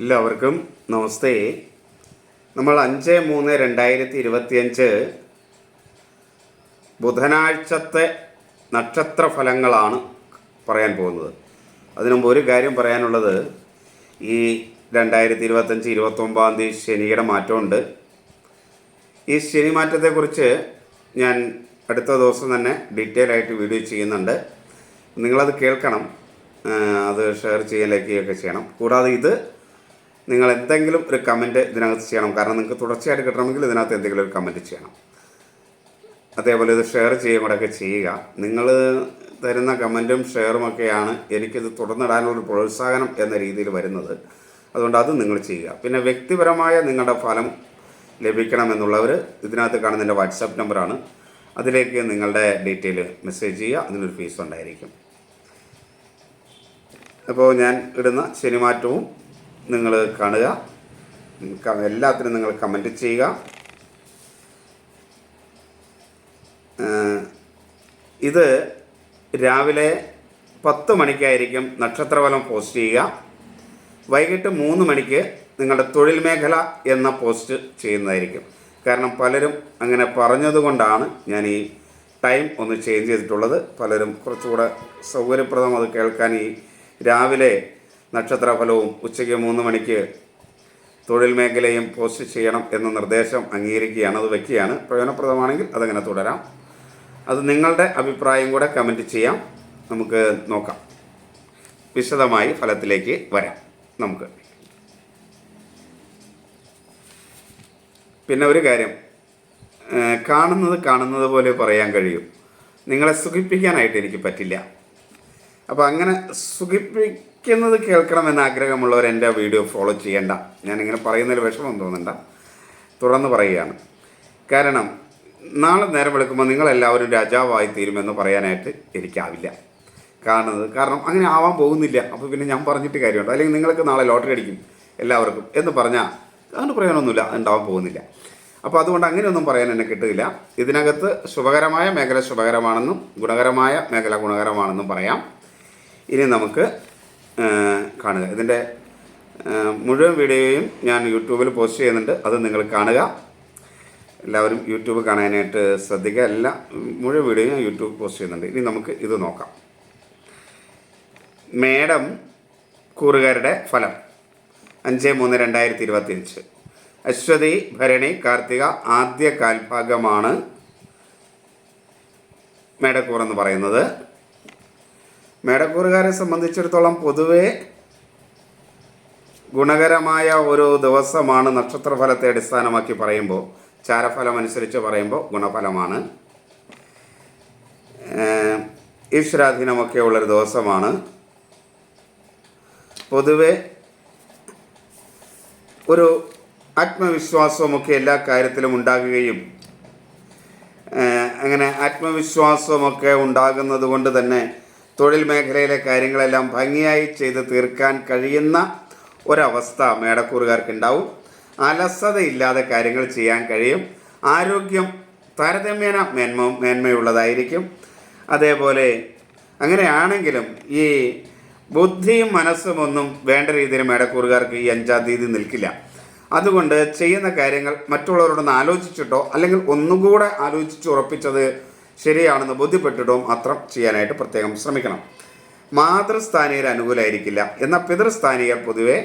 എല്ലാവർക്കും നമസ്തേ. നമ്മൾ 5/3/2025 ബുധനാഴ്ചത്തെ നക്ഷത്ര ഫലങ്ങളാണ് പറയാൻ പോകുന്നത്. അതിനുമുമ്പ് ഒരു കാര്യം പറയാനുള്ളത്, ഈ 2025 29 ശനിയുടെ മാറ്റമുണ്ട്. ഈ ശനി മാറ്റത്തെക്കുറിച്ച് ഞാൻ അടുത്ത ദിവസം തന്നെ ഡീറ്റെയിൽ ആയിട്ട് വീഡിയോ ചെയ്യുന്നുണ്ട്. നിങ്ങളത് കേൾക്കണം, അത് ഷെയർ ചെയ്യുക, ലൈക്ക് ചെയ്യുകയൊക്കെ ചെയ്യണം. കൂടാതെ ഇത് നിങ്ങൾ എന്തെങ്കിലും ഒരു കമൻറ്റ് ഇതിനകത്ത് ചെയ്യണം. കാരണം നിങ്ങൾക്ക് തുടർച്ചയായിട്ട് കിട്ടണമെങ്കിൽ ഇതിനകത്ത് എന്തെങ്കിലും ഒരു കമൻറ്റ് ചെയ്യണം. അതേപോലെ ഇത് ഷെയർ ചെയ്യുകയും കൂടെയൊക്കെ ചെയ്യുക. നിങ്ങൾ തരുന്ന കമൻറ്റും ഷെയറുമൊക്കെയാണ് എനിക്കിത് തുടർന്നിടാനുള്ളൊരു പ്രോത്സാഹനം എന്ന രീതിയിൽ വരുന്നത്. അതുകൊണ്ട് അത് നിങ്ങൾ ചെയ്യുക. പിന്നെ വ്യക്തിപരമായ നിങ്ങളുടെ ഫലം ലഭിക്കണമെന്നുള്ളവർ ഇതിനകത്ത് കാണുന്ന എൻ്റെ വാട്സാപ്പ് നമ്പറാണ്. അതിലേക്ക് നിങ്ങളുടെ ഡീറ്റെയിൽ മെസ്സേജ് ചെയ്യുക. അതിനൊരു ഫീസ് ഉണ്ടായിരിക്കും. അപ്പോൾ ഞാൻ ഇടുന്ന ശനിമാറ്റവും നിങ്ങൾ കാണുക. എല്ലാത്തിനും നിങ്ങൾ കമൻറ്റ് ചെയ്യുക. ഇത് രാവിലെ 10 മണിക്കായിരിക്കും നക്ഷത്രഫലം പോസ്റ്റ് ചെയ്യുക. വൈകിട്ട് 3 മണിക്ക് നിങ്ങളുടെ തൊഴിൽ മേഖല എന്ന പോസ്റ്റ് ചെയ്യുന്നതായിരിക്കും. കാരണം പലരും അങ്ങനെ പറഞ്ഞതുകൊണ്ടാണ് ഞാൻ ഈ ടൈം ഒന്ന് ചേഞ്ച് ചെയ്തിട്ടുള്ളത്. പലരും കുറച്ചുകൂടെ സൗകര്യപ്രദം അത് കേൾക്കാൻ ഈ രാവിലെ നക്ഷത്രഫലവും ഉച്ചയ്ക്ക് 3 മണിക്ക് തൊഴിൽ മേഖലയും പോസ്റ്റ് ചെയ്യണം എന്ന നിർദ്ദേശം അംഗീകരിക്കുകയാണ്. അത് വയ്ക്കുകയാണ്. പ്രയോജനപ്രദമാണെങ്കിൽ അതങ്ങനെ തുടരാം. അത് നിങ്ങളുടെ അഭിപ്രായം കൂടെ കമൻറ്റ് ചെയ്യാം. നമുക്ക് നോക്കാം. വിശദമായി ഫലത്തിലേക്ക് വരാം. നമുക്ക് പിന്നെ ഒരു കാര്യം, കാണുന്നത് പോലെ പറയാൻ കഴിയും. നിങ്ങളെ സുഖിപ്പിക്കാനായിട്ട് എനിക്ക് പറ്റില്ല. അപ്പോൾ അങ്ങനെ സുഖിപ്പിക്കുന്നത് കേൾക്കണമെന്ന് ആഗ്രഹമുള്ളവർ എൻ്റെ വീഡിയോ ഫോളോ ചെയ്യേണ്ട. ഞാനിങ്ങനെ പറയുന്നതിൽ വിഷമം തോന്നണ്ട, തുറന്ന് പറയുകയാണ്. കാരണം നാളെ നേരം വെളുക്കുമ്പോൾ നിങ്ങളെല്ലാവരും രാജാവായി തീരുമെന്ന് പറയാനായിട്ട് എനിക്കാവില്ല. കാരണം അങ്ങനെ ആവാൻ പോകുന്നില്ല. അപ്പോൾ പിന്നെ ഞാൻ പറഞ്ഞിട്ട് കാര്യമുണ്ട്? അല്ലെങ്കിൽ നിങ്ങൾക്ക് നാളെ ലോട്ടറി അടിക്കും എല്ലാവർക്കും എന്ന് പറഞ്ഞാൽ അതിന് പ്രയോജനമൊന്നുമില്ല, ഉണ്ടാവാൻ പോകുന്നില്ല. അപ്പോൾ അതുകൊണ്ട് അങ്ങനെയൊന്നും പറയാൻ എന്നെ കിട്ടില്ല. ഇതിനകത്ത് ശുഭകരമായ മേഖല ശുഭകരമാണെന്നും ഗുണകരമായ മേഖല ഗുണകരമാണെന്നും പറയാം. ഇനി നമുക്ക് കാണുക. ഇതിൻ്റെ മുഴുവൻ വീഡിയോയും ഞാൻ യൂട്യൂബിൽ പോസ്റ്റ് ചെയ്യുന്നുണ്ട്. അത് നിങ്ങൾ കാണുക. എല്ലാവരും യൂട്യൂബ് കാണാനായിട്ട് ശ്രദ്ധിക്കുക. മുഴുവൻ വീഡിയോയും യൂട്യൂബ് പോസ്റ്റ് ചെയ്യുന്നുണ്ട്. ഇനി നമുക്ക് ഇത് നോക്കാം. മേടം കൂറുകാരുടെ ഫലം 5/3/2025. അശ്വതി, ഭരണി, കാർത്തിക ആദ്യ കാൽഭാഗമാണ് മേടക്കൂറെന്ന് പറയുന്നത്. മേടക്കൂറുകാരെ സംബന്ധിച്ചിടത്തോളം പൊതുവെ ഗുണകരമായ ഒരു ദിവസമാണ്. നക്ഷത്രഫലത്തെ അടിസ്ഥാനമാക്കി പറയുമ്പോൾ, ചാരഫലം അനുസരിച്ച് പറയുമ്പോൾ ഗുണഫലമാണ്. ഈശ്വരാധീനമൊക്കെ ഉള്ളൊരു ദിവസമാണ്. പൊതുവെ ഒരു ആത്മവിശ്വാസവുമൊക്കെ എല്ലാ കാര്യത്തിലും ഉണ്ടാകുകയും അങ്ങനെ ആത്മവിശ്വാസമൊക്കെ ഉണ്ടാകുന്നത് കൊണ്ട് തന്നെ തൊഴിൽ മേഖലയിലെ കാര്യങ്ങളെല്ലാം ഭംഗിയായി ചെയ്ത് തീർക്കാൻ കഴിയുന്ന ഒരവസ്ഥ മേടക്കൂറുകാർക്കുണ്ടാവും. അലസതയില്ലാതെ കാര്യങ്ങൾ ചെയ്യാൻ കഴിയും. ആരോഗ്യം താരതമ്യേന മേന്മയുള്ളതായിരിക്കും. അതേപോലെ അങ്ങനെയാണെങ്കിലും ഈ ബുദ്ധിയും മനസ്സും ഒന്നും വേണ്ട രീതിയിൽ മേടക്കൂറുകാർക്ക് ഈ 5-ാം തീയതി നിൽക്കില്ല. അതുകൊണ്ട് ചെയ്യുന്ന കാര്യങ്ങൾ മറ്റുള്ളവരോടൊന്ന് ആലോചിച്ചിട്ടോ അല്ലെങ്കിൽ ഒന്നുകൂടെ ആലോചിച്ച് ഉറപ്പിച്ചത് ശരിയാണെന്ന് ബോധ്യപ്പെട്ടിട്ടോ മാത്രം ചെയ്യാനായിട്ട് പ്രത്യേകം ശ്രമിക്കണം. മാതൃസ്ഥാനീയർ അനുകൂലമായിരിക്കില്ല. എന്നാൽ പിതൃസ്ഥാനീയർ പൊതുവെ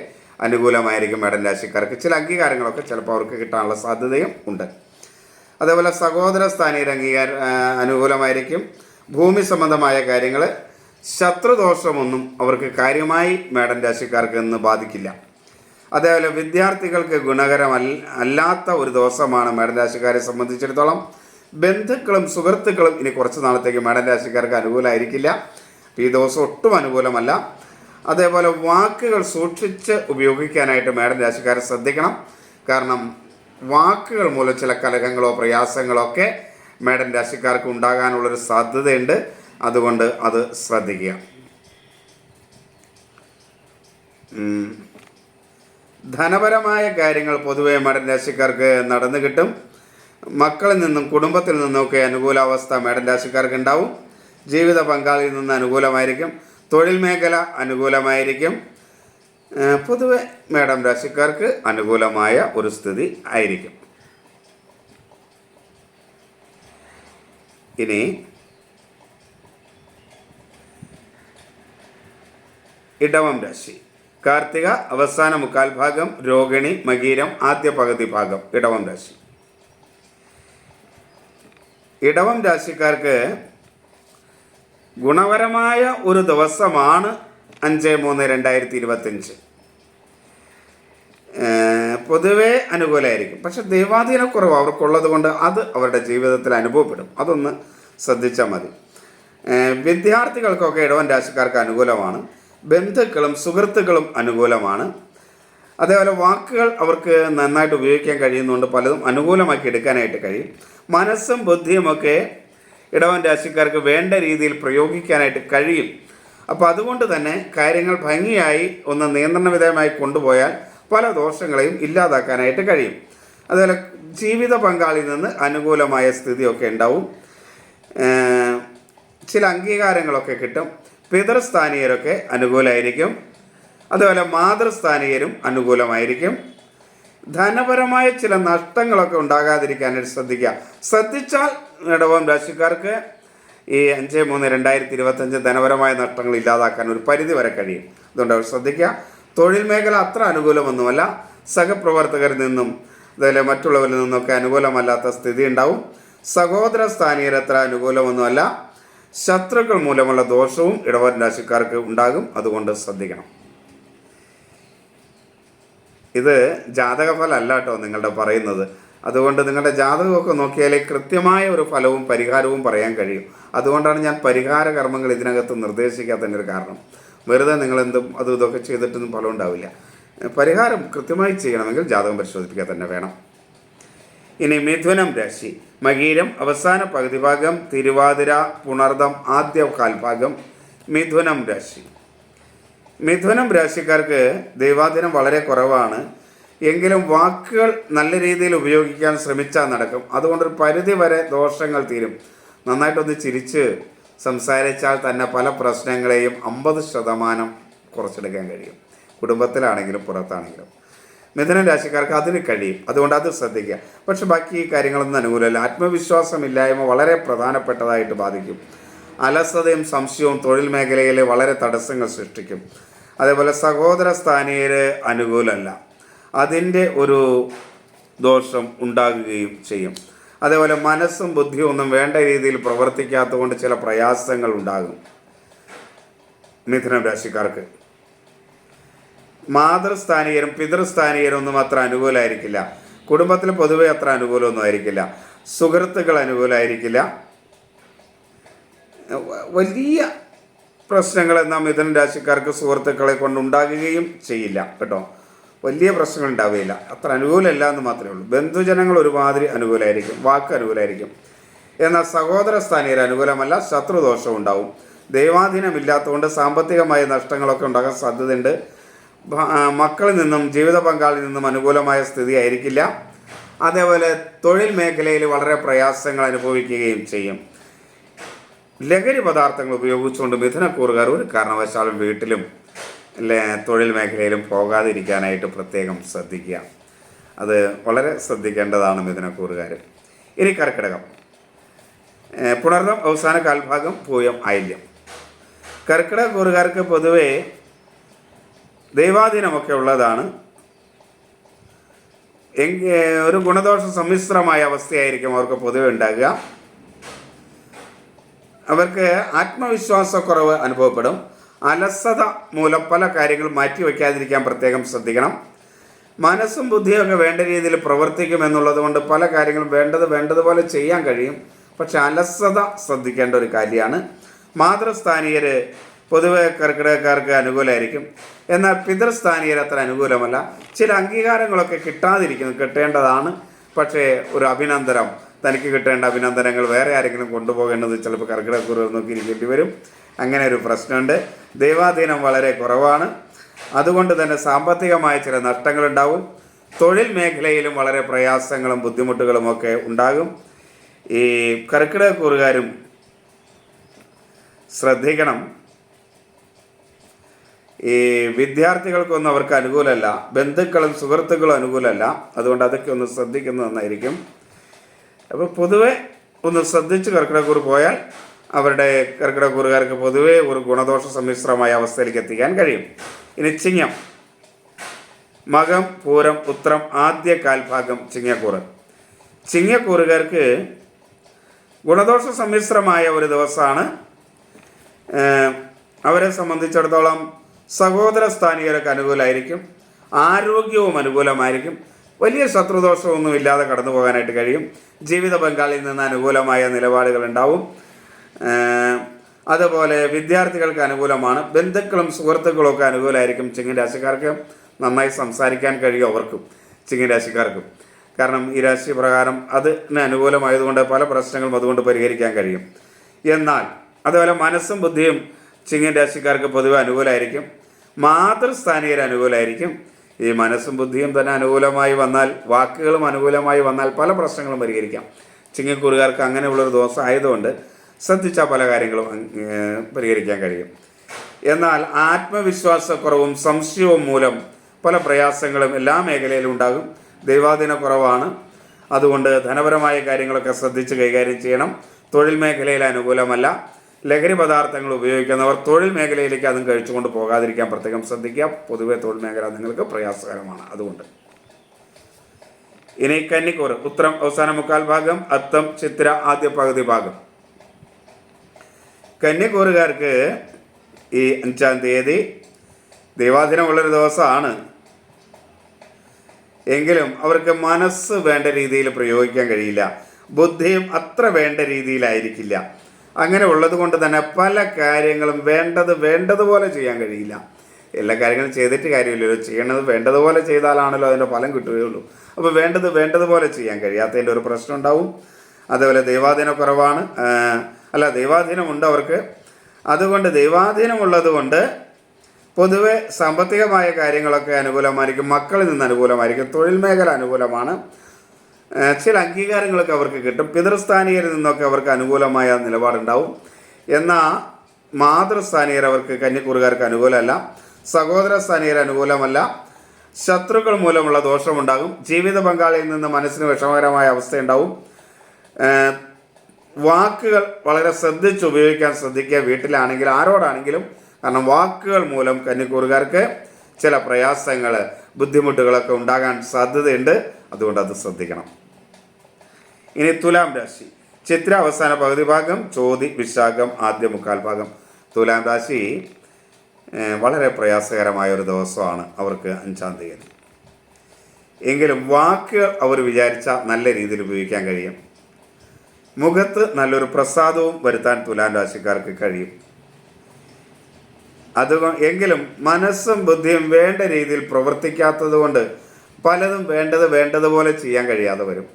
അനുകൂലമായിരിക്കും. മേടൻ രാശിക്കാർക്ക് ചില അംഗീകാരങ്ങളൊക്കെ ചിലപ്പോൾ അവർക്ക് കിട്ടാനുള്ള സാധ്യതയും ഉണ്ട്. അതേപോലെ സഹോദര സ്ഥാനീയർ അനുകൂലമായിരിക്കും. ഭൂമി സംബന്ധമായ കാര്യങ്ങൾ, ശത്രുദോഷമൊന്നും അവർക്ക് കാര്യമായി മേടൻ രാശിക്കാർക്ക് ഇന്ന് ബാധിക്കില്ല. അതേപോലെ വിദ്യാർത്ഥികൾക്ക് ഗുണകരമല്ലാത്ത ഒരു ദിവസമാണ് മേടൻ രാശിക്കാരെ സംബന്ധിച്ചിടത്തോളം. ബന്ധുക്കളും സുഹൃത്തുക്കളും ഇനി കുറച്ച് നാളത്തേക്ക് മേടൻ രാശിക്കാർക്ക് അനുകൂലമായിരിക്കില്ല. ഈ ദിവസം ഒട്ടും അനുകൂലമല്ല. അതേപോലെ വാക്കുകൾ സൂക്ഷിച്ച് ഉപയോഗിക്കാനായിട്ട് മേടൻ രാശിക്കാരെ ശ്രദ്ധിക്കണം. കാരണം വാക്കുകൾ മൂലം ചില കലഹങ്ങളോ പ്രയാസങ്ങളോ ഒക്കെ മേടൻ രാശിക്കാർക്ക് ഉണ്ടാകാനുള്ളൊരു സാധ്യതയുണ്ട്. അതുകൊണ്ട് അത് ശ്രദ്ധിക്കുക. ധനപരമായ കാര്യങ്ങൾ പൊതുവെ മേടൻ രാശിക്കാർക്ക് നടന്നു കിട്ടും. മക്കളിൽ നിന്നും കുടുംബത്തിൽ നിന്നുമൊക്കെ അനുകൂലാവസ്ഥ മേടൻ രാശിക്കാർക്ക് ഉണ്ടാവും. ജീവിത പങ്കാളിയിൽ നിന്ന് അനുകൂലമായിരിക്കും. തൊഴിൽ മേഖല അനുകൂലമായിരിക്കും. പൊതുവെ മേടം രാശിക്കാർക്ക് അനുകൂലമായ ഒരു സ്ഥിതി ആയിരിക്കും. ഇനി ഇടവം രാശി. കാർത്തിക അവസാന മുക്കാൽ ഭാഗം, രോഹിണി മകീരം ആദ്യ പകുതി ഭാഗം ഇടവം രാശി. ഇടവം രാശിക്കാർക്ക് ഗുണപരമായ ഒരു ദിവസമാണ് 5/3/2025. പൊതുവേ അനുകൂലമായിരിക്കും. പക്ഷെ ദൈവാധീനക്കുറവ് അവർക്കുള്ളത് കൊണ്ട് അത് അവരുടെ ജീവിതത്തിൽ അനുഭവപ്പെടും. അതൊന്ന് ശ്രദ്ധിച്ചാൽ മതി. വിദ്യാർത്ഥികൾക്കൊക്കെ ഇടവൻ രാശിക്കാർക്ക് അനുകൂലമാണ്. ബന്ധുക്കളും സുഹൃത്തുക്കളും അനുകൂലമാണ്. അതേപോലെ വാക്കുകൾ അവർക്ക് നന്നായിട്ട് ഉപയോഗിക്കാൻ കഴിയുന്നതുകൊണ്ട് പലതും അനുകൂലമാക്കി എടുക്കാനായിട്ട് കഴിയും. മനസ്സും ബുദ്ധിയുമൊക്കെ ഇടവൻ രാശിക്കാർക്ക് വേണ്ട രീതിയിൽ പ്രയോഗിക്കാനായിട്ട് കഴിയും. അപ്പോൾ അതുകൊണ്ട് തന്നെ കാര്യങ്ങൾ ഭംഗിയായി ഒന്ന് നിയന്ത്രണ വിധേയമായി കൊണ്ടുപോയാൽ പല ദോഷങ്ങളെയും ഇല്ലാതാക്കാനായിട്ട് കഴിയും. അതുപോലെ ജീവിത പങ്കാളിയിൽ നിന്ന് അനുകൂലമായ സ്ഥിതിയൊക്കെ ഉണ്ടാവും. ചില അംഗീകാരങ്ങളൊക്കെ കിട്ടും. പിതൃസ്ഥാനീയരൊക്കെ അനുകൂലമായിരിക്കും. അതുപോലെ മാതൃസ്ഥാനീയരും അനുകൂലമായിരിക്കും. ധനപരമായ ചില നഷ്ടങ്ങളൊക്കെ ഉണ്ടാകാതിരിക്കാനായിട്ട് ശ്രദ്ധിച്ചാൽ ഇടവം രാശിക്കാർക്ക് ഈ 5/3/2025 ധനപരമായ നഷ്ടങ്ങൾ ഇല്ലാതാക്കാൻ ഒരു പരിധി വരെ കഴിയും. അതുകൊണ്ട് അവർ ശ്രദ്ധിക്കുക. തൊഴിൽ മേഖല അത്ര അനുകൂലമൊന്നുമല്ല. സഹപ്രവർത്തകരിൽ നിന്നും അതുപോലെ മറ്റുള്ളവരിൽ നിന്നൊക്കെ അനുകൂലമല്ലാത്ത സ്ഥിതി ഉണ്ടാവും. സഹോദര സ്ഥാനീയർ അത്ര അനുകൂലമൊന്നുമല്ല. ശത്രുക്കൾ മൂലമുള്ള ദോഷവും ഇടവൻ രാശിക്കാർക്ക് ഉണ്ടാകും. അതുകൊണ്ട് ശ്രദ്ധിക്കണം. ഇത് ജാതകഫലമല്ല കേട്ടോ നിങ്ങളുടെ പറയുന്നത്. അതുകൊണ്ട് നിങ്ങളുടെ ജാതകമൊക്കെ നോക്കിയാലേ കൃത്യമായ ഒരു ഫലവും പരിഹാരവും പറയാൻ കഴിയും. അതുകൊണ്ടാണ് ഞാൻ പരിഹാര കർമ്മങ്ങൾ ഇതിനകത്ത് നിർദ്ദേശിക്കാത്തതിൻ്റെ ഒരു കാരണം. വെറുതെ നിങ്ങളെന്തും അതും ഇതൊക്കെ ചെയ്തിട്ടൊന്നും ഫലം ഉണ്ടാവില്ല. പരിഹാരം കൃത്യമായി ചെയ്യണമെങ്കിൽ ജാതകം പരിശോധിപ്പിക്കുക തന്നെ വേണം. ഇനി മിഥുനം രാശി. മകീരം അവസാന പകുതി ഭാഗം, തിരുവാതിര പുണർദം ആദ്യ കാൽഭാഗം മിഥുനം രാശി. മിഥുനം രാശിക്കാർക്ക് ദൈവാധീനം വളരെ കുറവാണ്. എങ്കിലും വാക്കുകൾ നല്ല രീതിയിൽ ഉപയോഗിക്കാൻ ശ്രമിച്ചാൽ നടക്കും. അതുകൊണ്ടൊരു പരിധി വരെ ദോഷങ്ങൾ തീരും. നന്നായിട്ടൊന്ന് ചിരിച്ച് സംസാരിച്ചാൽ തന്നെ പല പ്രശ്നങ്ങളെയും 50% കുറച്ചെടുക്കാൻ കഴിയും. കുടുംബത്തിലാണെങ്കിലും പുറത്താണെങ്കിലും മിഥുന രാശിക്കാർക്ക് അതിന് കഴിയും. അതുകൊണ്ട് അത് ശ്രദ്ധിക്കുക. പക്ഷെ ബാക്കി കാര്യങ്ങളൊന്നും അനുകൂലമല്ല. ആത്മവിശ്വാസമില്ലായ്മ വളരെ പ്രധാനപ്പെട്ടതായിട്ട് ബാധിക്കും. അലസതയും സംശയവും തൊഴിൽ മേഖലയിൽ വളരെ തടസ്സങ്ങൾ സൃഷ്ടിക്കും. അതേപോലെ സഹോദര സ്ഥാനീയർ അനുകൂലമല്ല. അതിൻ്റെ ഒരു ദോഷം ഉണ്ടാകുകയും ചെയ്യും. അതേപോലെ മനസ്സും ബുദ്ധിയും ഒന്നും വേണ്ട രീതിയിൽ പ്രവർത്തിക്കാത്തതുകൊണ്ട് ചില പ്രയാസങ്ങൾ ഉണ്ടാകും മിഥുനം രാശിക്കാർക്ക്. മാതൃസ്ഥാനീയരും പിതൃസ്ഥാനീയരും ഒന്നും അത്ര അനുകൂലമായിരിക്കില്ല. കുടുംബത്തിൽ പൊതുവെ അത്ര അനുകൂലമൊന്നും ആയിരിക്കില്ല. സുഹൃത്തുക്കൾ അനുകൂലമായിരിക്കില്ല. വലിയ പ്രശ്നങ്ങൾ എന്നാൽ മിഥുന രാശിക്കാർക്ക് സുഹൃത്തുക്കളെ കൊണ്ടുണ്ടാകുകയും ചെയ്യില്ല കേട്ടോ. വലിയ പ്രശ്നങ്ങൾ ഉണ്ടാവുകയില്ല. അത്ര അനുകൂലമല്ല എന്ന് മാത്രമേ ഉള്ളൂ. ബന്ധുജനങ്ങൾ ഒരുമാതിരി അനുകൂലമായിരിക്കും. വാക്ക് അനുകൂലമായിരിക്കും. എന്നാൽ സഹോദര സ്ഥാനീയർ അനുകൂലമല്ല. ശത്രുദോഷം ഉണ്ടാവും. ദൈവാധീനമില്ലാത്തതുകൊണ്ട് സാമ്പത്തികമായ നഷ്ടങ്ങളൊക്കെ ഉണ്ടാകാൻ സാധ്യതയുണ്ട്. മക്കളിൽ നിന്നും ജീവിത പങ്കാളിൽ നിന്നും അനുകൂലമായ സ്ഥിതി ആയിരിക്കില്ല. അതേപോലെ തൊഴിൽ മേഖലയിൽ വളരെ പ്രയാസങ്ങൾ അനുഭവിക്കുകയും ചെയ്യും. ലഹരി പദാർത്ഥങ്ങൾ ഉപയോഗിച്ചുകൊണ്ട് മിഥുനക്കൂറുകാർ ഒരു കാരണവശാലും വീട്ടിലും തൊഴിൽ മേഖലയിലും പോകാതിരിക്കാനായിട്ട് പ്രത്യേകം ശ്രദ്ധിക്കുക. അത് വളരെ ശ്രദ്ധിക്കേണ്ടതാണ് മിഥുനക്കൂറുകാർ. ഇനി കർക്കിടകം. പുണർദം അവസാന കാൽഭാഗം, പൂയം ആയില്യം. കർക്കിടകക്കൂറുകാർക്ക് പൊതുവെ ദൈവാധീനമൊക്കെ ഉള്ളതാണ്. ഒരു ഗുണദോഷ സമ്മിശ്രമായ അവസ്ഥയായിരിക്കും അവർക്ക് പൊതുവെ ഉണ്ടാകുക. അവർക്ക് ആത്മവിശ്വാസക്കുറവ് അനുഭവപ്പെടും. അലസത മൂലം പല കാര്യങ്ങളും മാറ്റി വയ്ക്കാതിരിക്കാൻ പ്രത്യേകം ശ്രദ്ധിക്കണം. മനസ്സും ബുദ്ധിയൊക്കെ വേണ്ട രീതിയിൽ പ്രവർത്തിക്കുമെന്നുള്ളത് കൊണ്ട് പല കാര്യങ്ങളും വേണ്ടതുപോലെ ചെയ്യാൻ കഴിയും. പക്ഷെ അലസത ശ്രദ്ധിക്കേണ്ട ഒരു കാര്യമാണ്. മാതൃസ്ഥാനീയർ പൊതുവെ കർക്കിടകക്കാർക്ക് അനുകൂലമായിരിക്കും. എന്നാൽ പിതൃസ്ഥാനീയർ അത്ര അനുകൂലമല്ല. ചില അംഗീകാരങ്ങളൊക്കെ കിട്ടേണ്ടതാണ്. പക്ഷേ ഒരു അഭിനന്ദനം, തനിക്ക് കിട്ടേണ്ട അഭിനന്ദനങ്ങൾ വേറെ ആരെങ്കിലും കൊണ്ടുപോകേണ്ടത് ചിലപ്പോൾ കർക്കിടകക്കൂറുകാർ നോക്കിയിരിക്കേണ്ടി വരും. അങ്ങനെ ഒരു പ്രശ്നമുണ്ട്. ദൈവാധീനം വളരെ കുറവാണ്. അതുകൊണ്ട് തന്നെ സാമ്പത്തികമായ ചില നഷ്ടങ്ങളുണ്ടാവും. തൊഴിൽ മേഖലയിലും വളരെ പ്രയാസങ്ങളും ബുദ്ധിമുട്ടുകളുമൊക്കെ ഉണ്ടാകും. ഈ കർക്കിടകക്കൂറുകാരും ശ്രദ്ധിക്കണം. ഈ വിദ്യാർത്ഥികൾക്കൊന്നും അവർക്ക് അനുകൂലമല്ല, ബന്ധുക്കളും സുഹൃത്തുക്കളും അനുകൂലമല്ല. അതുകൊണ്ട് അതൊക്കെ ഒന്ന് ശ്രദ്ധിക്കുന്നത് നന്നായിരിക്കും. അപ്പോൾ പൊതുവെ ഒന്ന് ശ്രദ്ധിച്ച് കർക്കിടകക്കൂറ് പോയാൽ അവരുടെ കർക്കിടകക്കൂറുകാർക്ക് പൊതുവെ ഒരു ഗുണദോഷ സമ്മിശ്രമായ അവസ്ഥയിലേക്ക് എത്തിക്കാൻ കഴിയും. ഇനി ചിങ്ങം, മകം, പൂരം, ഉത്രം ആദ്യ കാൽഭാഗം ചിങ്ങക്കൂറ്. ചിങ്ങക്കൂറുകാർക്ക് ഗുണദോഷ സമ്മിശ്രമായ ഒരു ദിവസമാണ്. അവരെ സംബന്ധിച്ചിടത്തോളം സഹോദര സ്ഥാനീയർക്ക് അനുകൂലമായിരിക്കും, ആരോഗ്യവും അനുകൂലമായിരിക്കും, വലിയ ശത്രുദോഷമൊന്നും ഇല്ലാതെ കടന്നു പോകാനായിട്ട് കഴിയും. ജീവിത പങ്കാളിയിൽ നിന്ന് അനുകൂലമായ നിലപാടുകൾ ഉണ്ടാവും. അതുപോലെ വിദ്യാർത്ഥികൾക്ക് അനുകൂലമാണ്, ബന്ധുക്കളും സുഹൃത്തുക്കളും ഒക്കെ അനുകൂലമായിരിക്കും. ചിങ്ങൻ രാശിക്കാർക്ക് നന്നായി സംസാരിക്കാൻ കഴിയും അവർക്കും, ചിങ്ങൻ രാശിക്കാർക്കും. കാരണം ഈ രാശി പ്രകാരം അതിന് അനുകൂലമായതുകൊണ്ട് പല പ്രശ്നങ്ങളും അതുകൊണ്ട് പരിഹരിക്കാൻ കഴിയും. എന്നാൽ അതുപോലെ മനസ്സും ബുദ്ധിയും ചിങ്ങൻ രാശിക്കാർക്ക് പൊതുവെ അനുകൂലമായിരിക്കും. മാതൃസ്ഥാനീയർ അനുകൂലമായിരിക്കും. ഈ മനസ്സും ബുദ്ധിയും തന്നെ അനുകൂലമായി വന്നാൽ, വാക്കുകളും അനുകൂലമായി വന്നാൽ പല പ്രശ്നങ്ങളും പരിഹരിക്കാം. ചിങ്ങക്കൂറുകാർക്ക് അങ്ങനെയുള്ളൊരു ദോഷം ആയതുകൊണ്ട് ശ്രദ്ധിച്ചാൽ പല കാര്യങ്ങളും പരിഹരിക്കാൻ കഴിയും. എന്നാൽ ആത്മവിശ്വാസക്കുറവും സംശയവും മൂലം പല പ്രയാസങ്ങളും എല്ലാ മേഖലയിലും ഉണ്ടാകും. ദൈവാധീന കുറവാണ്. അതുകൊണ്ട് ധനപരമായ കാര്യങ്ങളൊക്കെ ശ്രദ്ധിച്ച് കൈകാര്യം ചെയ്യണം. തൊഴിൽ മേഖലയിൽ അനുകൂലമല്ല. ലഹരി പദാർത്ഥങ്ങൾ ഉപയോഗിക്കുന്നവർ തൊഴിൽ മേഖലയിലേക്ക് അതും കഴിച്ചുകൊണ്ട് പോകാതിരിക്കാൻ പ്രത്യേകം ശ്രദ്ധിക്കുക. പൊതുവെ തൊഴിൽ മേഖല നിങ്ങൾക്ക് പ്രയാസകരമാണ്. അതുകൊണ്ട് ഇനി കന്നിക്കൂറ്, ഉത്രം അവസാന മുക്കാൽ ഭാഗം, അത്തം ചിത്ര ആദ്യ പകുതി ഭാഗം. കന്നിക്കൂറുകാർക്ക് ഈ 5-ാം തീയതി ദൈവാധീനമുള്ളൊരു ദിവസമാണ്. എങ്കിലും അവർക്ക് മനസ്സ് വേണ്ട രീതിയിൽ പ്രയോഗിക്കാൻ കഴിയില്ല, ബുദ്ധിയും അത്ര വേണ്ട രീതിയിലായിരിക്കില്ല. അങ്ങനെ ഉള്ളത് കൊണ്ട് തന്നെ പല കാര്യങ്ങളും വേണ്ടതുപോലെ ചെയ്യാൻ കഴിയില്ല. എല്ലാ കാര്യങ്ങളും ചെയ്തിട്ട് കാര്യമില്ലല്ലോ, ചെയ്യണത് വേണ്ടതുപോലെ ചെയ്താലാണല്ലോ അതിൻ്റെ ഫലം കിട്ടുകയുള്ളൂ. അപ്പോൾ വേണ്ടതുപോലെ ചെയ്യാൻ കഴിയാത്തതിൻ്റെ ഒരു പ്രശ്നം ഉണ്ടാവും. അതുപോലെ ദൈവാധീന കുറവാണ്, ദൈവാധീനമുണ്ട് അവർക്ക്. അതുകൊണ്ട് ദൈവാധീനമുള്ളത് കൊണ്ട് പൊതുവെ സാമ്പത്തികമായ കാര്യങ്ങളൊക്കെ അനുകൂലമായിരിക്കും, മക്കളിൽ നിന്ന് അനുകൂലമായിരിക്കും, തൊഴിൽ മേഖല അനുകൂലമാണ്. ചില അംഗീകാരങ്ങളൊക്കെ അവർക്ക് കിട്ടും. പിതൃസ്ഥാനീയരിൽ നിന്നൊക്കെ അവർക്ക് അനുകൂലമായ നിലപാടുണ്ടാവും. എന്നാൽ മാതൃസ്ഥാനീയർ അവർക്ക് കന്നിക്കൂറുകാർക്ക് അനുകൂലമല്ല, സഹോദര സ്ഥാനീയർ അനുകൂലമല്ല. ശത്രുക്കൾ മൂലമുള്ള ദോഷമുണ്ടാകും. ജീവിത പങ്കാളിയിൽ നിന്ന് മനസ്സിന് വിഷമകരമായ അവസ്ഥയുണ്ടാവും. വാക്കുകൾ വളരെ ശ്രദ്ധിച്ച് ഉപയോഗിക്കാൻ ശ്രദ്ധിക്കുക, വീട്ടിലാണെങ്കിലും ആരോടാണെങ്കിലും. കാരണം വാക്കുകൾ മൂലം കന്നിക്കൂറുകാർക്ക് ചില പ്രയാസങ്ങൾ, ബുദ്ധിമുട്ടുകളൊക്കെ ഉണ്ടാകാൻ സാധ്യതയുണ്ട്. അതുകൊണ്ട് അത് ശ്രദ്ധിക്കണം. ഇനി തുലാം രാശി, ചിത്ര അവസാന പകുതി ഭാഗം, ചോതി വിശാഖം ആദ്യ മുക്കാൽ ഭാഗം. തുലാം രാശി വളരെ പ്രയാസകരമായ ഒരു ദിവസമാണ് അവർക്ക് 5-ാം തീയതി. എങ്കിലും വാക്കുകൾ അവർ വിചാരിച്ച നല്ല രീതിയിൽ ഉപയോഗിക്കാൻ കഴിയും. മുഖത്ത് നല്ലൊരു പ്രസാദവും വരുത്താൻ തുലാം രാശിക്കാർക്ക് കഴിയും. എങ്കിലും മനസ്സും ബുദ്ധിയും വേണ്ട രീതിയിൽ പ്രവർത്തിക്കാത്തത് കൊണ്ട് പലതും വേണ്ടതുപോലെ ചെയ്യാൻ കഴിയാതെ വരും,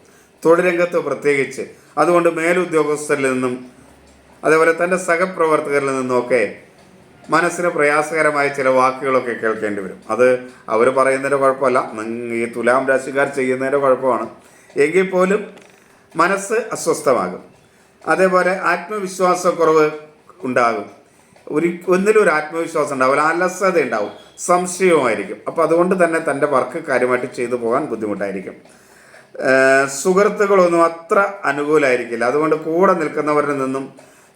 തൊഴിൽ രംഗത്ത് പ്രത്യേകിച്ച്. അതുകൊണ്ട് മേലുദ്യോഗസ്ഥരിൽ നിന്നും അതേപോലെ തൻ്റെ സഹപ്രവർത്തകരിൽ നിന്നുമൊക്കെ മനസ്സിന് പ്രയാസകരമായ ചില വാക്കുകളൊക്കെ കേൾക്കേണ്ടി വരും. അത് അവർ പറയുന്നതിൻ്റെ കുഴപ്പമല്ല, ഈ തുലാം രാശിക്കാർ ചെയ്യുന്നതിൻ്റെ കുഴപ്പമാണ്. എങ്കിൽ പോലും മനസ്സ് അസ്വസ്ഥമാകും. അതേപോലെ ആത്മവിശ്വാസക്കുറവ് ഉണ്ടാകും. ഒന്നിലും ഒരു ആത്മവിശ്വാസം ഉണ്ടാവില്ല, അലസത ഉണ്ടാവും, സംശയവുമായിരിക്കും. അപ്പോൾ അതുകൊണ്ട് തന്നെ തൻ്റെ വർക്ക് കാര്യമായിട്ട് ചെയ്തു പോകാൻ ബുദ്ധിമുട്ടായിരിക്കും. സുഹൃത്തുക്കളൊന്നും അത്ര അനുകൂലമായിരിക്കില്ല. അതുകൊണ്ട് കൂടെ നിൽക്കുന്നവരിൽ നിന്നും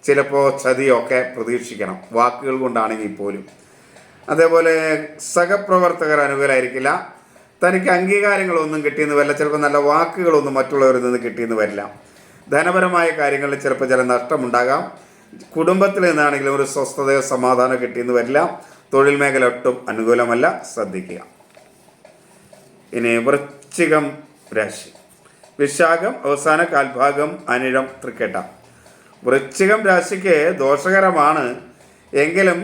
ചിലപ്പോൾ ചതിയൊക്കെ പ്രതീക്ഷിക്കണം, വാക്കുകൾ കൊണ്ടാണെങ്കിൽ പോലും. അതേപോലെ സഹപ്രവർത്തകർ അനുകൂലമായിരിക്കില്ല. തനിക്ക് അംഗീകാരങ്ങളൊന്നും കിട്ടിയെന്ന് വരില്ല, ചിലപ്പോൾ നല്ല വാക്കുകളൊന്നും മറ്റുള്ളവരിൽ നിന്ന് കിട്ടിയെന്ന് വരില്ല. ധനപരമായ കാര്യങ്ങളിൽ ചിലപ്പോൾ ചില നഷ്ടമുണ്ടാകാം. കുടുംബത്തിൽ നിന്നാണെങ്കിലും ഒരു സ്വസ്ഥതയോ സമാധാനം കിട്ടിയെന്ന് വരില്ല. തൊഴിൽ മേഖല ഒട്ടും അനുകൂലമല്ല, ശ്രദ്ധിക്കുക. ഇനി വൃശ്ചികം രാശി, വിശാഖം അവസാന കാൽഭാഗം, അനിഴം തൃക്കേട്ട. വൃശ്ചികം രാശിക്ക് ദോഷകരമാണ്. എങ്കിലും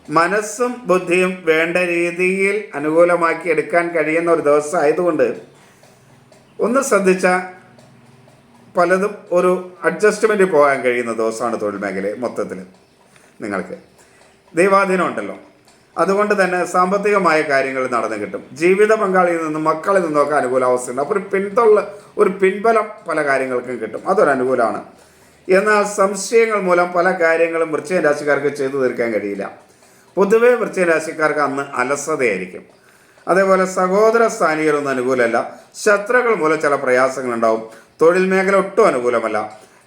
മനസ്സും ബുദ്ധിയും വേണ്ട രീതിയിൽ അനുകൂലമാക്കി എടുക്കാൻ കഴിയുന്ന ഒരു ദിവസം ആയതുകൊണ്ട് ഒന്ന് ശ്രദ്ധിച്ചാൽ പലതും ഒരു അഡ്ജസ്റ്റ്മെൻറ്റ് പോകാൻ കഴിയുന്ന ദിവസമാണ് തൊഴിൽ മേഖലയിൽ മൊത്തത്തിൽ. നിങ്ങൾക്ക് ദൈവാധീനം ഉണ്ടല്ലോ, അതുകൊണ്ട് തന്നെ സാമ്പത്തികമായ കാര്യങ്ങൾ നടന്നു കിട്ടും. ജീവിത പങ്കാളിയിൽ നിന്നും മക്കളിൽ നിന്നൊക്കെ അനുകൂലാവസ്ഥയുണ്ട്. അപ്പോൾ ഒരു പിൻബലം പല കാര്യങ്ങൾക്കും കിട്ടും, അതൊരനുകൂലമാണ്. എന്നാൽ സംശയങ്ങൾ മൂലം പല കാര്യങ്ങളും വൃശ്ചിക രാശിക്കാർക്ക് ചെയ്തു തീർക്കാൻ കഴിയില്ല. പൊതുവേ വൃശ്ചിക രാശിക്കാർക്ക് അന്ന് അലസതയായിരിക്കും. അതേപോലെ സഹോദര സ്ഥാനീയരൊന്നും അനുകൂലമല്ല. ശത്രുക്കൾ മൂലം ചില പ്രയാസങ്ങളുണ്ടാവും. തൊഴിൽ മേഖല ഒട്ടും അനുകൂലമല്ല.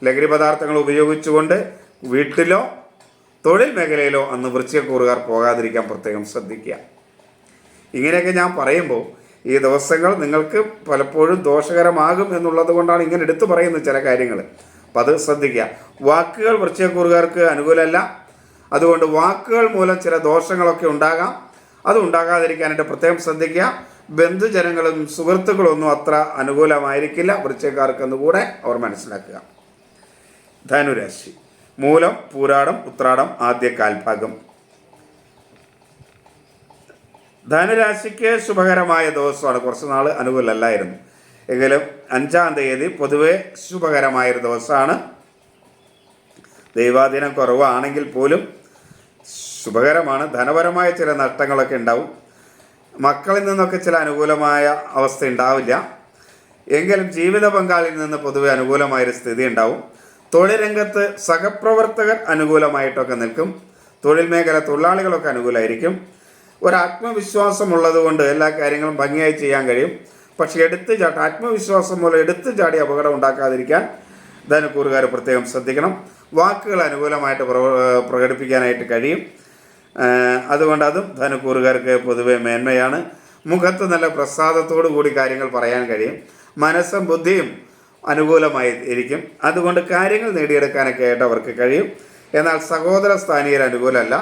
ലഹരി പദാർത്ഥങ്ങൾ ഉപയോഗിച്ചുകൊണ്ട് വീട്ടിലോ തൊഴിൽ മേഖലയിലോ അന്ന് വൃശ്ചികക്കൂറുകാർ പോകാതിരിക്കാൻ പ്രത്യേകം ശ്രദ്ധിക്കുക. ഇങ്ങനെയൊക്കെ ഞാൻ പറയുമ്പോൾ ഈ ദിവസങ്ങൾ നിങ്ങൾക്ക് പലപ്പോഴും ദോഷകരമാകും എന്നുള്ളത് കൊണ്ടാണ് ഇങ്ങനെ എടുത്തു പറയുന്നത് ചില കാര്യങ്ങൾ. അപ്പം അത് ശ്രദ്ധിക്കുക. വാക്കുകൾ വൃശ്ചികക്കൂറുകാർക്ക് അനുകൂലമല്ല. അതുകൊണ്ട് വാക്കുകൾ മൂലം ചില ദോഷങ്ങളൊക്കെ ഉണ്ടാകാം. അത് ഉണ്ടാകാതിരിക്കാനായിട്ട് പ്രത്യേകം ശ്രദ്ധിക്കുക. ബന്ധുജനങ്ങളും സുഹൃത്തുക്കളും ഒന്നും അത്ര അനുകൂലമായിരിക്കില്ല വൃശ്ചികക്കാർക്കെന്ന് കൂടെ അവർ മനസ്സിലാക്കുക. ധനുരാശി. മൂലം, പൂരാടം, ഉത്രാടം ആദ്യ കാൽഭാഗം. ധനുരാശിക്ക് ശുഭകരമായ ദിവസമാണ്. കുറച്ച് നാൾ അനുകൂലമല്ലായിരുന്നു എങ്കിലും 5-ാം തീയതി പൊതുവെ ശുഭകരമായൊരു ദിവസമാണ്. ദൈവാധീനം കുറവാണെങ്കിൽ പോലും ശുഭകരമാണ്. ധനപരമായ ചില നഷ്ടങ്ങളൊക്കെ ഉണ്ടാവും. മക്കളിൽ നിന്നൊക്കെ ചില അനുകൂലമായ അവസ്ഥ ഉണ്ടാവില്ല. എങ്കിലും ജീവിത പങ്കാളിയിൽ നിന്ന് പൊതുവെ അനുകൂലമായൊരു സ്ഥിതി ഉണ്ടാവും. തൊഴിൽ രംഗത്ത് സഹപ്രവർത്തകർ അനുകൂലമായിട്ടൊക്കെ നിൽക്കും. തൊഴിൽ മേഖല തൊഴിലാളികളൊക്കെ അനുകൂലമായിരിക്കും. ഒരാത്മവിശ്വാസമുള്ളത് കൊണ്ട് എല്ലാ കാര്യങ്ങളും ഭംഗിയായി ചെയ്യാൻ കഴിയും. പക്ഷേ ആത്മവിശ്വാസം മൂലം എടുത്തു ചാടി അപകടം ഉണ്ടാക്കാതിരിക്കാൻ ധനുക്കൂറുകാർ പ്രത്യേകം ശ്രദ്ധിക്കണം. വാക്കുകൾ അനുകൂലമായിട്ട് പ്രകടിപ്പിക്കാനായിട്ട് കഴിയും. അതുകൊണ്ട് അതും ധനുക്കൂറുകാർക്ക് പൊതുവെ മേന്മയാണ്. മുഖത്ത് നല്ല പ്രസാദത്തോടു കൂടി കാര്യങ്ങൾ പറയാൻ കഴിയും. മനസ്സും ബുദ്ധിയും അനുകൂലമായി ഇരിക്കും. അതുകൊണ്ട് കാര്യങ്ങൾ നേടിയെടുക്കാനൊക്കെ ആയിട്ട് അവർക്ക് കഴിയും. എന്നാൽ സഹോദര സ്ഥാനീയർ അനുകൂലമല്ല.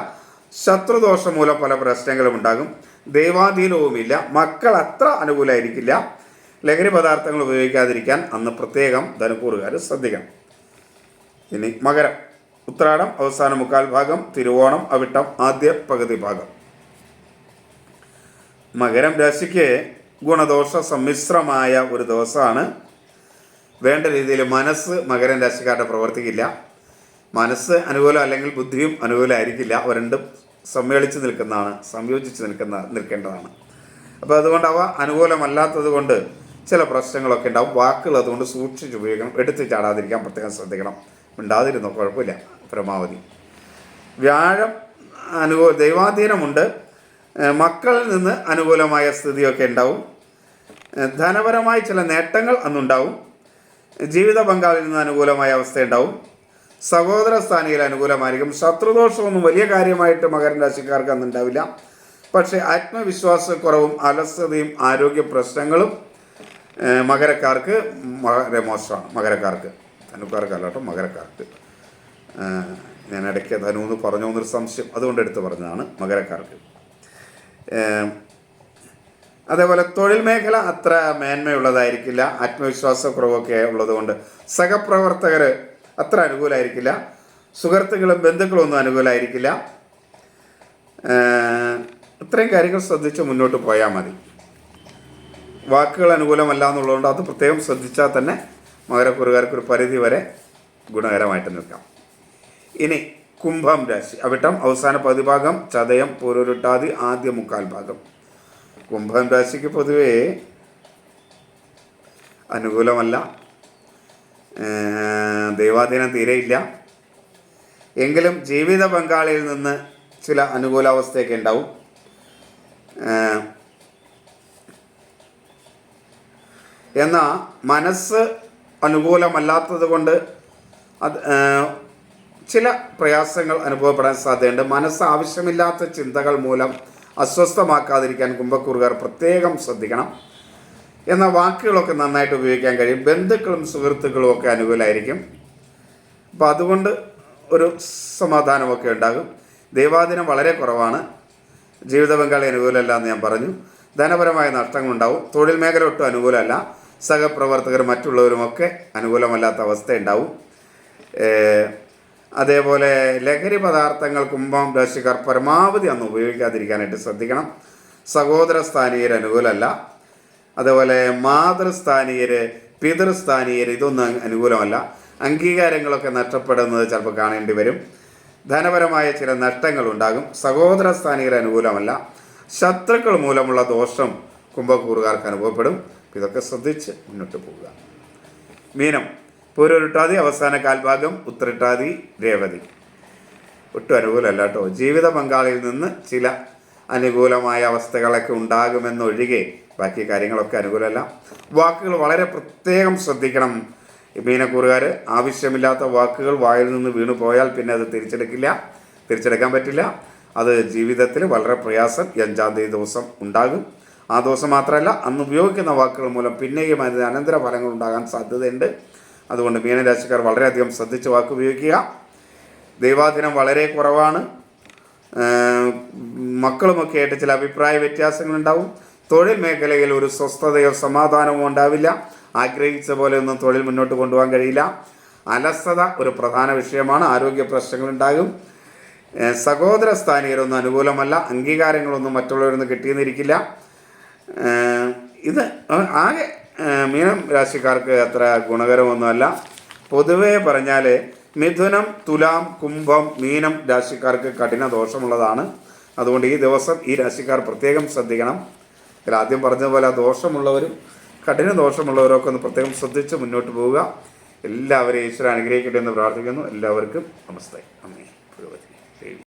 ശത്രുദോഷം മൂലം പല പ്രശ്നങ്ങളും ഉണ്ടാകും. ദൈവാധീനവുമില്ല. മക്കൾ അത്ര അനുകൂലമായിരിക്കില്ല. ലഹരി പദാർത്ഥങ്ങൾ ഉപയോഗിക്കാതിരിക്കാൻ അന്ന് പ്രത്യേകം ധനുക്കൂറുകാർ ശ്രദ്ധിക്കണം. ഇനി മകരം. ഉത്രാടം അവസാന മുക്കാൽ ഭാഗം, തിരുവോണം അവിട്ടം ആദ്യ പകുതി ഭാഗം. മകരം രാശിക്ക് ഗുണദോഷ സമ്മിശ്രമായ ഒരു ദിവസമാണ്. വേണ്ട രീതിയിൽ മനസ്സ് മകരം രാശിക്കാരുടെ പ്രവർത്തിക്കില്ല. മനസ്സ് അനുകൂലം അല്ലെങ്കിൽ ബുദ്ധിയും അനുകൂലമായിരിക്കില്ല. അവ രണ്ടും സംയോജിച്ച് നിൽക്കേണ്ടതാണ്. അപ്പോൾ അതുകൊണ്ട് അവ അനുകൂലമല്ലാത്തത് കൊണ്ട് ചില പ്രശ്നങ്ങളൊക്കെ ഉണ്ടാവും. വാക്കുകൾ അതുകൊണ്ട് സൂക്ഷിച്ച് ഉപയോഗിക്കണം. എടുത്ത് ചാടാതിരിക്കാൻ പ്രത്യേകം ശ്രദ്ധിക്കണം. മിണ്ടാതിരുന്നോ കുഴപ്പമില്ല പരമാവധി. വ്യാഴം ദൈവാധീനമുണ്ട്. മക്കളിൽ നിന്ന് അനുകൂലമായ സ്ഥിതിയൊക്കെ ഉണ്ടാവും. ധനപരമായ ചില നേട്ടങ്ങൾ അന്നുണ്ടാവും. ജീവിത പങ്കാളിൽ നിന്ന് അനുകൂലമായ അവസ്ഥയുണ്ടാവും. സഹോദര സ്ഥാനീയർ അനുകൂലമായിരിക്കും. ശത്രുദോഷമൊന്നും വലിയ കാര്യമായിട്ട് മകരം രാശിക്കാർക്ക് അന്നുണ്ടാവില്ല. പക്ഷേ ആത്മവിശ്വാസക്കുറവും അലസതയും ആരോഗ്യ പ്രശ്നങ്ങളും മകരക്കാർക്ക് വളരെ മോശമാണ്. മകരക്കാർക്ക്, ധനുക്കാർക്കല്ല കേട്ടോ, മകരക്കാർക്ക്. ഞാൻ ഇടയ്ക്ക് ധനു എന്ന് പറഞ്ഞോ എന്നൊരു സംശയം, അതുകൊണ്ട് എടുത്ത് പറഞ്ഞതാണ്. മകരക്കാർക്ക് അതേപോലെ തൊഴിൽ മേഖല അത്ര മേന്മയുള്ളതായിരിക്കില്ല. ആത്മവിശ്വാസക്കുറവൊക്കെ ഉള്ളതുകൊണ്ട് സഹപ്രവർത്തകർ അത്ര അനുകൂലമായിരിക്കില്ല. സുഹൃത്തുക്കളും ബന്ധുക്കളും ഒന്നും അനുകൂലമായിരിക്കില്ല. ഇത്രയും കാര്യങ്ങൾ ശ്രദ്ധിച്ച് മുന്നോട്ട് പോയാൽ മതി. വാക്കുകൾ അനുകൂലമല്ല എന്നുള്ളതുകൊണ്ട് അത് പ്രത്യേകം ശ്രദ്ധിച്ചാൽ തന്നെ മകരക്കൂറുകാർക്ക് ഒരു പരിധി വരെ ഗുണകരമായിട്ട് നിൽക്കാം. ഇനി കുംഭം രാശി. അവിട്ടം അവസാന പകുതി ഭാഗം, ചതയം പൂരുരുട്ടാതി ആദ്യ മുക്കാൽ ഭാഗം. കുംഭം രാശിക്ക് പൊതുവേ അനുകൂലമല്ല. ദൈവാധീനം തീരെയില്ല. എങ്കിലും ജീവിത പങ്കാളിയിൽ നിന്ന് ചില അനുകൂലാവസ്ഥയൊക്കെ ഉണ്ടാവും. എന്നാൽ മനസ്സ് അനുകൂലമല്ലാത്തത് കൊണ്ട് ചില പ്രയാസങ്ങൾ അനുഭവപ്പെടാൻ സാധ്യതയുണ്ട്. മനസ്സ് ആവശ്യമില്ലാത്ത ചിന്തകൾ മൂലം അസ്വസ്ഥമാക്കാതിരിക്കാൻ കുംഭക്കൂറുകാർ പ്രത്യേകം ശ്രദ്ധിക്കണം. എന്നാൽ വാക്കുകളൊക്കെ നന്നായിട്ട് ഉപയോഗിക്കാൻ കഴിയും. ബന്ധുക്കളും സുഹൃത്തുക്കളും ഒക്കെ അനുകൂലമായിരിക്കും. അപ്പോൾ അതുകൊണ്ട് ഒരു സമാധാനമൊക്കെ ഉണ്ടാകും. ദൈവാധീനം വളരെ കുറവാണ്. ജീവിത പങ്കാളി അനുകൂലമല്ല എന്ന് ഞാൻ പറഞ്ഞു. ധനപരമായ നഷ്ടങ്ങളുണ്ടാവും. തൊഴിൽ മേഖല ഒട്ടും അനുകൂലമല്ല. സഹപ്രവർത്തകർ മറ്റുള്ളവരുമൊക്കെ അനുകൂലമല്ലാത്ത അവസ്ഥയുണ്ടാവും. അതേപോലെ ലഹരി പദാർത്ഥങ്ങൾ കുംഭം രാശിക്കാർ പരമാവധി അന്ന് ഉപയോഗിക്കാതിരിക്കാനായിട്ട് ശ്രദ്ധിക്കണം. സഹോദര സ്ഥാനീയർ അനുകൂലമല്ല. അതേപോലെ മാതൃസ്ഥാനീയർ, പിതൃസ്ഥാനീയർ ഇതൊന്നും അനുകൂലമല്ല. അംഗീകാരങ്ങളൊക്കെ നഷ്ടപ്പെടുന്നത് ചിലപ്പോൾ കാണേണ്ടി വരും. ധനപരമായ ചില നഷ്ടങ്ങളുണ്ടാകും. സഹോദര സ്ഥാനീയർ അനുകൂലമല്ല. ശത്രുക്കൾ മൂലമുള്ള ദോഷം കുംഭക്കൂറുകാർക്ക് അനുഭവപ്പെടും. ഇതൊക്കെ ശ്രദ്ധിച്ച് മുന്നോട്ട് പോവുക. മീനം. പൂരുരുട്ടാതി അവസാന കാൽഭാഗം, ഉത്രട്ടാതി രേവതി. ഒട്ടും അനുകൂലമല്ല കേട്ടോ. ജീവിത പങ്കാളിയിൽ നിന്ന് ചില അനുകൂലമായ അവസ്ഥകളൊക്കെ ഉണ്ടാകുമെന്നൊഴികെ ബാക്കി കാര്യങ്ങളൊക്കെ അനുകൂലമല്ല. വാക്കുകൾ വളരെ പ്രത്യേകം ശ്രദ്ധിക്കണം മീനക്കൂറുകാർ. ആവശ്യമില്ലാത്ത വാക്കുകൾ വായിൽ നിന്ന് വീണു പോയാൽ പിന്നെ അത് തിരിച്ചെടുക്കാൻ പറ്റില്ല. അത് ജീവിതത്തിൽ വളരെ പ്രയാസം 5-ാം തീയതി ദിവസം ഉണ്ടാകും. ആ ദിവസം മാത്രമല്ല, അന്ന് ഉപയോഗിക്കുന്ന വാക്കുകൾ മൂലം പിന്നെയും അതിന് അനന്തര ഫലങ്ങൾ ഉണ്ടാകാൻ സാധ്യതയുണ്ട്. അതുകൊണ്ട് മീനരാശിക്കാർ വളരെയധികം ശ്രദ്ധിച്ച് വാക്ക് ഉപയോഗിക്കുക. ദൈവാധീനം വളരെ കുറവാണ്. മക്കളുമൊക്കെ ആയിട്ട് ചില അഭിപ്രായ വ്യത്യാസങ്ങളുണ്ടാവും. തൊഴിൽ മേഖലയിൽ ഒരു സ്വസ്ഥതയോ സമാധാനമോ ഉണ്ടാവില്ല. ആഗ്രഹിച്ച പോലെ ഒന്നും തൊഴിൽ മുന്നോട്ട് കൊണ്ടുപോകാൻ കഴിയില്ല. അലസത ഒരു പ്രധാന വിഷയമാണ്. ആരോഗ്യ പ്രശ്നങ്ങളുണ്ടാകും. സഹോദര സ്ഥാനീയരൊന്നും അനുകൂലമല്ല. അംഗീകാരങ്ങളൊന്നും മറ്റുള്ളവരിൽ നിന്ന് കിട്ടിയെന്നിരിക്കില്ല. ഇത് ആകെ മീനം രാശിക്കാർക്ക് അത്ര ഗുണകരമൊന്നുമല്ല. പൊതുവേ പറഞ്ഞാൽ മിഥുനം, തുലാം, കുംഭം, മീനം രാശിക്കാർക്ക് കഠിന ദോഷമുള്ളതാണ്. അതുകൊണ്ട് ഈ ദിവസം ഈ രാശിക്കാർ പ്രത്യേകം ശ്രദ്ധിക്കണം. ഇതിൽ ആദ്യം പറഞ്ഞതുപോലെ ദോഷമുള്ളവരും കഠിന ദോഷമുള്ളവരൊക്കെ ഒന്ന് പ്രത്യേകം ശ്രദ്ധിച്ച് മുന്നോട്ട് പോവുക. എല്ലാവരെയും ഈശ്വരൻ അനുഗ്രഹിക്കട്ടെ എന്ന് പ്രാർത്ഥിക്കുന്നു. എല്ലാവർക്കും നമസ്തേ.